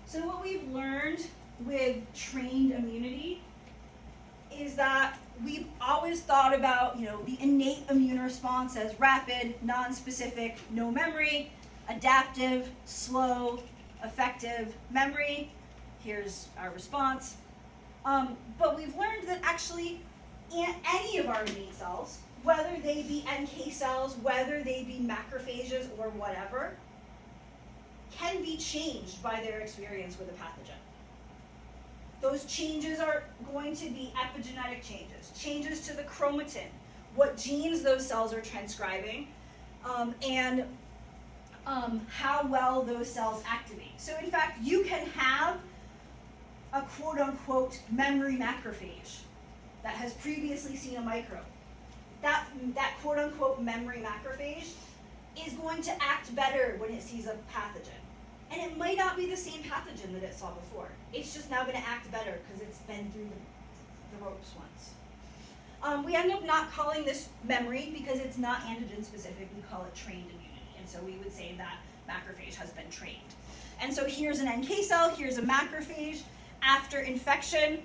Speaker 1: So what we've learned with trained immunity is that we've always thought about, the innate immune response as rapid, non-specific, no memory, adaptive, slow, effective, memory. Here's our response. But we've learned that actually any of our innate cells, whether they be NK cells, whether they be macrophages or whatever, can be changed by their experience with a pathogen. Those changes are going to be epigenetic changes to the chromatin, what genes those cells are transcribing, and how well those cells activate. So in fact, you can have a quote-unquote memory macrophage that has previously seen a microbe. That quote-unquote memory macrophage is going to act better when it sees a pathogen. And it might not be the same pathogen that it saw before. It's just now going to act better because it's been through the ropes once. We end up not calling this memory because it's not antigen specific. We call it trained immunity. And so we would say that macrophage has been trained. And so here's an NK cell, here's a macrophage. After infection,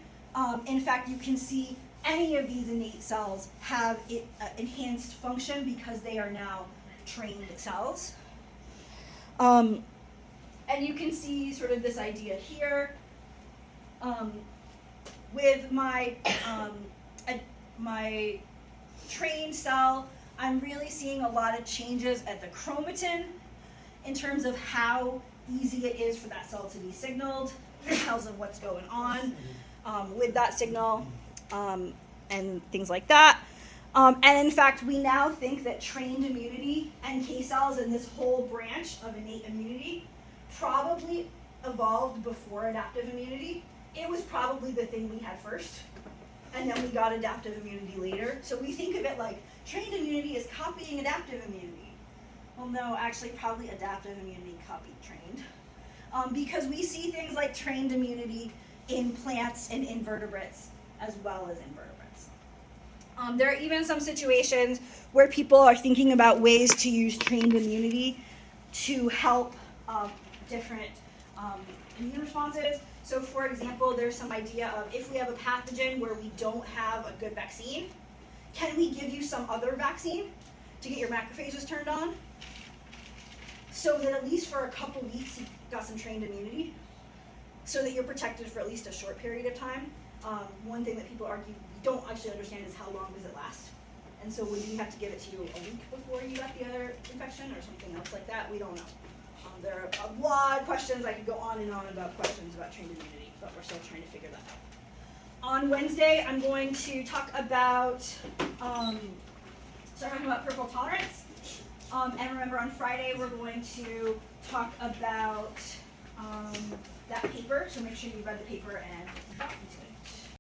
Speaker 1: in fact, you can see any of these innate cells have enhanced function because they are now trained cells. And you can see sort of this idea here. With my trained cell, I'm really seeing a lot of changes at the chromatin in terms of how easy it is for that cell to be signaled. It tells them what's going on with that signal and things like that. And in fact, we now think that trained immunity, NK cells, and this whole branch of innate immunity probably evolved before adaptive immunity. It was probably the thing we had first, and then we got adaptive immunity later. So we think of it like trained immunity is copying adaptive immunity. Well, no, actually probably adaptive immunity copied trained. Because we see things like trained immunity in plants and invertebrates as well as invertebrates. There are even some situations where people are thinking about ways to use trained immunity to help different immune responses. So for example, there's some idea of if we have a pathogen where we don't have a good vaccine, can we give you some other vaccine to get your macrophages turned on? So that at least for a couple weeks you've got some trained immunity, so that you're protected for at least a short period of time. One thing that people argue we don't actually understand is how long does it last? And so would we have to give it to you a week before you got the other infection or something else like that? We don't know. There are a lot of questions. I could go on and on about questions about trained immunity, but we're still trying to figure that out. On Wednesday, I'm going to talk about, peripheral tolerance. And remember, on Friday, we're going to talk about that paper. So make sure you read the paper and talk to it.